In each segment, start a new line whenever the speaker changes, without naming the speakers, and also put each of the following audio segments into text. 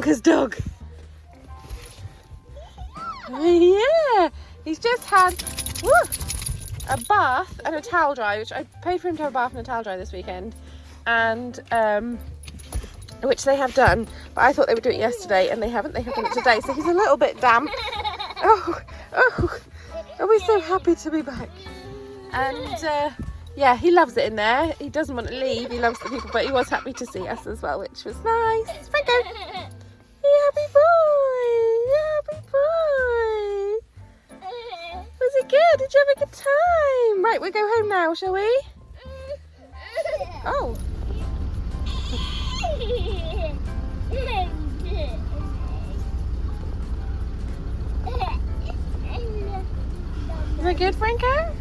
bonkers dog. Yeah, he's just had a bath and a towel dry, which I paid for him to have a bath and a towel dry this weekend, and which they have done, but I thought they would do it yesterday and they haven't. They have done it today, so he's a little bit damp. Oh, are we so happy to be back? And yeah, he loves it in there. He doesn't want to leave. He loves the people, but he was happy to see us as well, which was nice. Franco, happy boy, happy boy. Was it good? Did you have a good time? Right, we'll go home now, shall we? Oh. Is it good, Franco?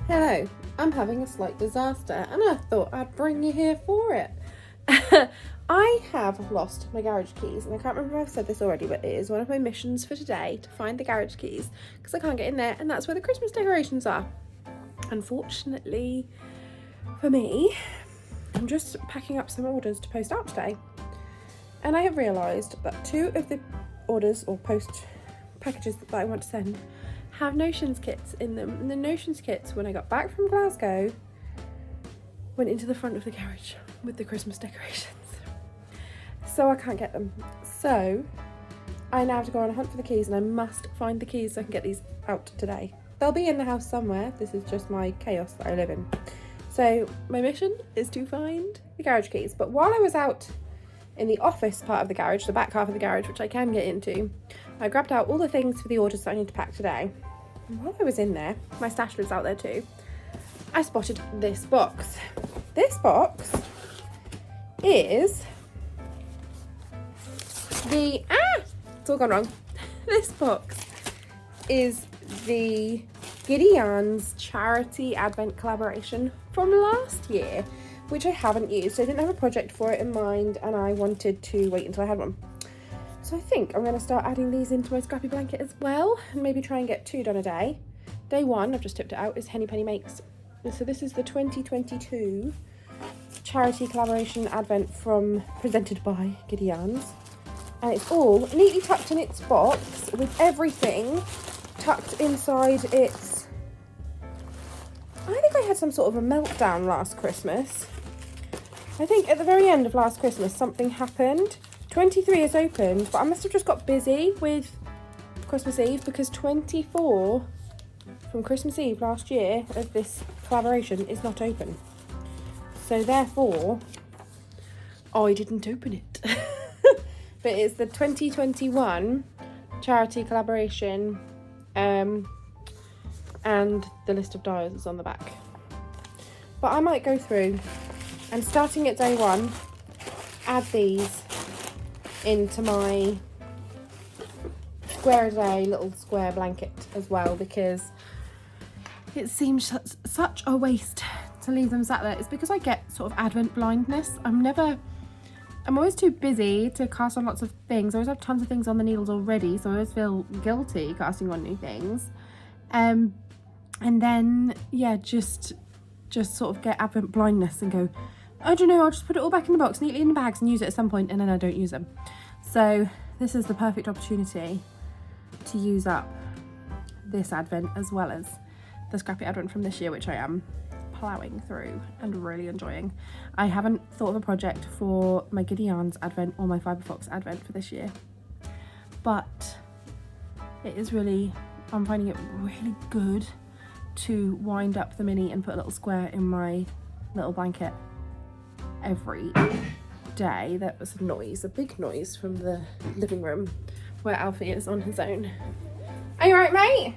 Hello, I'm having a slight disaster and I thought I'd bring you here for it. I have lost my garage keys, and I can't remember if I've said this already, but it is one of my missions for today to find the garage keys because I can't get in there, and that's where the Christmas decorations are. Unfortunately for me, I'm just packing up some orders to post out today, and I have realised that 2 of the orders or post packages that I want to send have notions kits in them, and the notions kits, when I got back from Glasgow, went into the front of the garage with the Christmas decorations, so I can't get them. So I now have to go on a hunt for the keys, and I must find the keys so I can get these out today. They'll be in the house somewhere. This is just my chaos that I live in. So my mission is to find the garage keys. But while I was out in the office part of the garage, the back half of the garage, which I can get into, I grabbed out all the things for the orders that I need to pack today. And while I was in there, my stash lives out there too, I spotted this box. This box is the, it's all gone wrong. This box is the Giddy Yarns charity advent collaboration from last year, which I haven't used. I didn't have a project for it in mind, and I wanted to wait until I had one. So I think I'm going to start adding these into my scrappy blanket as well, and maybe try and get 2 done a day. Day 1, I've just tipped it out, is Henny Penny Makes. So this is the 2022 charity collaboration advent presented by Giddy Yarns. And it's all neatly tucked in its box with everything tucked inside its... I think I had some sort of a meltdown last Christmas. I think at the very end of last Christmas something happened. 23 is opened, but I must have just got busy with Christmas Eve, because 24 from Christmas Eve last year of this collaboration is not open. So therefore, I didn't open it. But it's the 2021 charity collaboration, and the list of dies is on the back. But I might go through and, starting at day 1, add these into my square a day little square blanket as well, because it seems such a waste to leave them sat there. It's because I get sort of advent blindness. I'm always too busy to cast on lots of things. I always have tons of things on the needles already, so I always feel guilty casting on new things. And then, yeah, just sort of get advent blindness and go, I don't know, I'll just put it all back in the box, neatly in the bags, and use it at some point, and then I don't use them. So this is the perfect opportunity to use up this advent as well as the scrappy advent from this year, which I am ploughing through and really enjoying. I haven't thought of a project for my Giddy Yarns advent or my Fibre Fox advent for this year, but it is really, I'm finding it really good to wind up the mini and put a little square in my little blanket every day, there was a noise, a big noise from the living room where Alfie is on his own. Are you right, mate?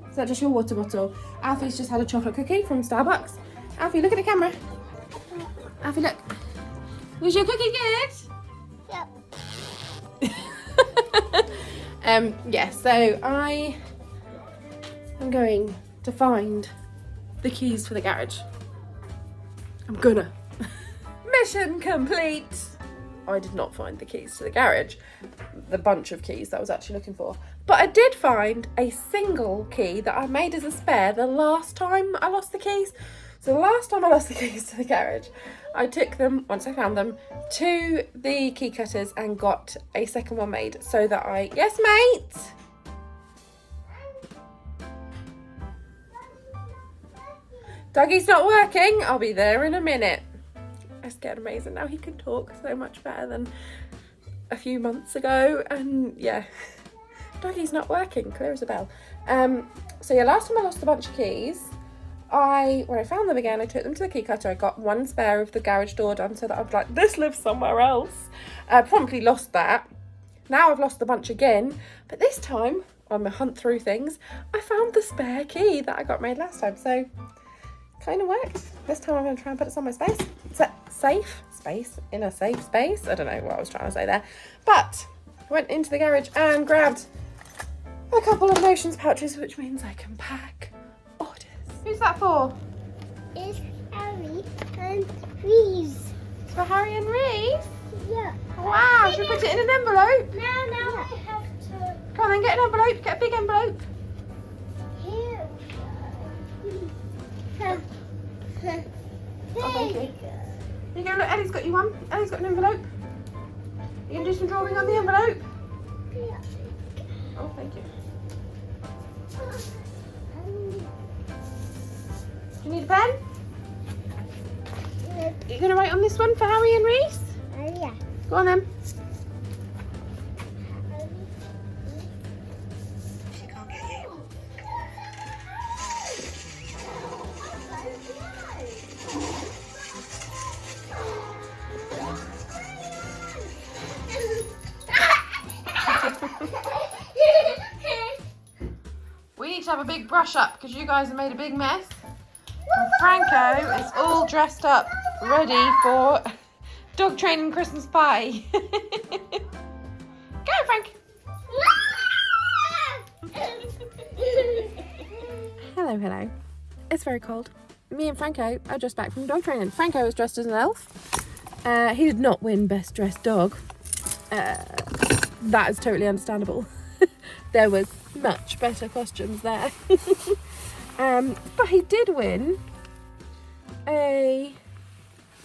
Is that just your water bottle? Alfie's just had a chocolate cookie from Starbucks. Alfie, look at the camera. Alfie, look. Was your cookie good? Yep. Yeah, so I am going to find the keys for the garage. I'm gonna. Mission complete. I did not find the keys to the garage, the bunch of keys that I was actually looking for, but I did find a single key that I made as a spare the last time I lost the keys. So the last time I lost the keys to the garage, I took them, once I found them, to the key cutters and got a second one made so that I... Yes, mate? Dougie's not working. I'll be there in a minute. It's getting amazing now. He can talk so much better than a few months ago. And yeah, Dougie's not working. Clear as a bell. So yeah, last time I lost a bunch of keys, when I found them again, I took them to the key cutter. I got one spare of the garage door done so that I was like, this lives somewhere else. I promptly lost that. Now I've lost the bunch again, but this time on my hunt through things, I found the spare key that I got made last time. So kind of worked. This time I'm going to try and put it somewhere safe space, in a safe space. I don't know what I was trying to say there, but I went into the garage and grabbed a couple of notions pouches, which means I can pack orders. Who's that for?
It's Harry and Reese.
It's for Harry and Reese?
Yeah.
Wow, should we put it in an envelope?
No, I have to.
Come on then, get an envelope, get a big envelope.
Here.
Oh, thank you. Here you go, look, Ellie's got you one. Ellie's got an envelope. You can do some drawing on the envelope. Oh, thank you. Do you need a pen? Are you going to write on this one for Harry and Reese?
Yeah.
Go on then.
She can't get you.
We need to have a big brush up because you guys have made a big mess. And Franco is all dressed up, ready for dog training Christmas pie. Go, Frank. Hello, hello. It's very cold. Me and Franco are just back from dog training. Franco was dressed as an elf. He did not win best dressed dog. That is totally understandable. There was much better costumes there. But he did win a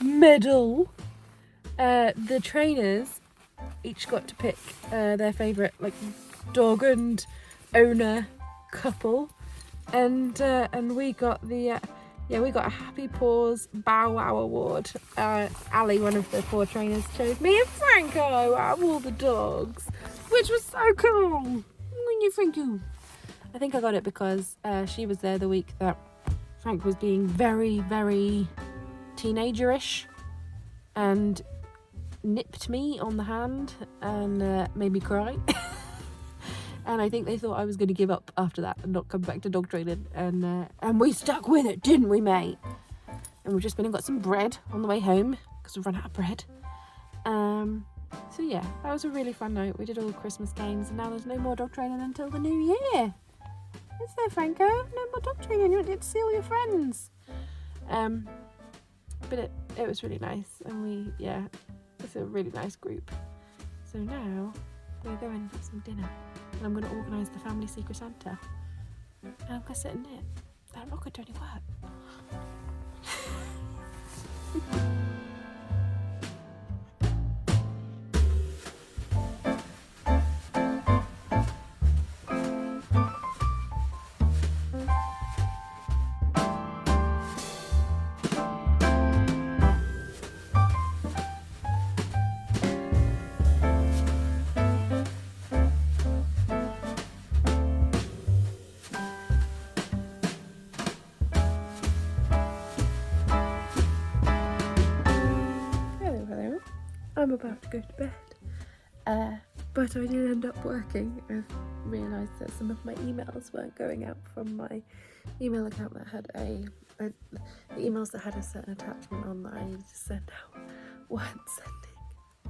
medal. The trainers each got to pick their favourite dog and owner couple, and we got we got a Happy Paws Bow Wow Award. Ali, one of the 4 trainers, chose me and Franco out of all the dogs, which was so cool. Franco. I think I got it because she was there the week that Frank was being very, very teenager-ish and nipped me on the hand and made me cry. And I think they thought I was going to give up after that and not come back to dog training. And we stuck with it, didn't we, mate? And we've just been and got some bread on the way home because we've run out of bread. So yeah, that was a really fun night. We did all the Christmas games and now there's no more dog training until the new year. Is there, Franco? No more dog training. You won't get to see all your friends. But it was really nice, and it's a really nice group. So now we're going for some dinner, and I'm going to organise the family Secret Santa, and I'm going to sit and knit. I'm not going to do any work. I'm about to go to bed. But I did end up working. I realised that some of my emails weren't going out from my email account that had the emails that had a certain attachment on that I needed to send out weren't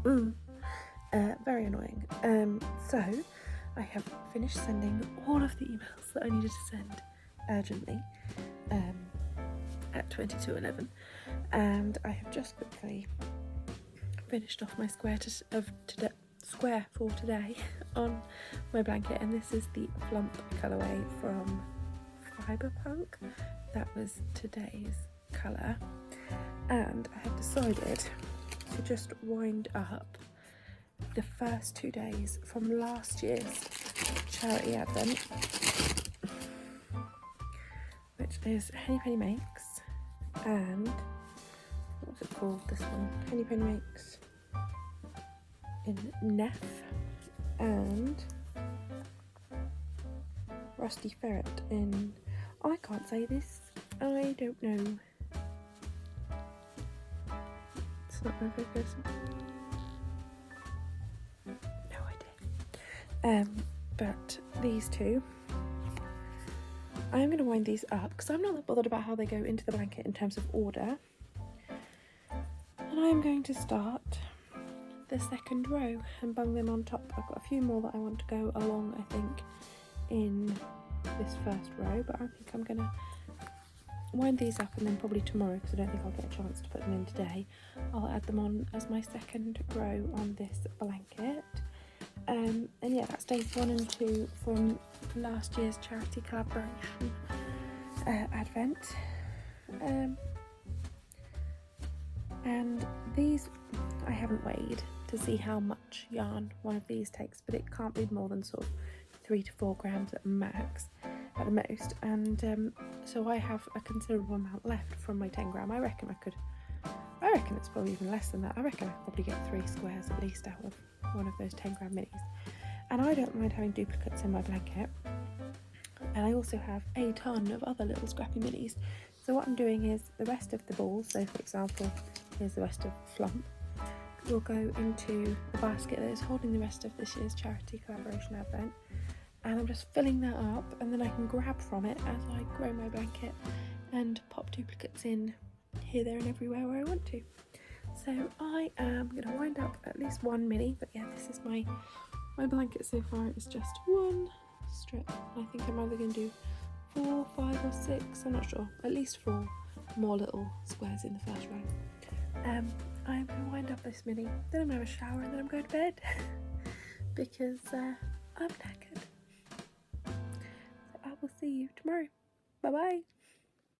sending. Very annoying. So I have finished sending all of the emails that I needed to send urgently at 22:11, and I have just quickly finished off my square for today on my blanket, and this is the Flump colourway from Fibre Punk. That was today's colour, and I have decided to just wind up the first 2 days from last year's charity advent, which is Henny Penny Makes, and what's it called, this one? Henny Penny Makes in Neff, and Rusty Ferret in, I can't say this, I don't know, it's not my focus. No idea. But these two, I am going to wind these up because I'm not that bothered about how they go into the blanket in terms of order. And I'm going to start the second row and bung them on top. I've got a few more that I want to go along, I think, in this first row, but I think I'm going to wind these up, and then probably tomorrow, because I don't think I'll get a chance to put them in today, I'll add them on as my second row on this blanket. And yeah, that's days 1 and 2 from last year's charity collaboration advent. And these I haven't weighed to see how much yarn one of these takes, but it can't be more than sort of 3 to 4 grams at max, at the most. And so I have a considerable amount left from my 10 gram. I reckon it's probably even less than that. I reckon I could probably get 3 squares at least out of one of those 10 gram minis. And I don't mind having duplicates in my blanket. And I also have a ton of other little scrappy minis. So what I'm doing is the rest of the balls, so for example, here's the rest of Flump, will go into the basket that is holding the rest of this year's charity collaboration advent. And I'm just filling that up, and then I can grab from it as I grow my blanket and pop duplicates in here, there and everywhere where I want to. So I am going to wind up at least 1 mini, but yeah, this is my blanket so far. It's just 1 strip. I think I'm either going to do 4, 5 or 6, I'm not sure, at least 4 more little squares in the first row. I'm going to wind up this mini, then I'm going to have a shower, and then I'm going to bed because I'm knackered. So I will see you tomorrow. Bye bye.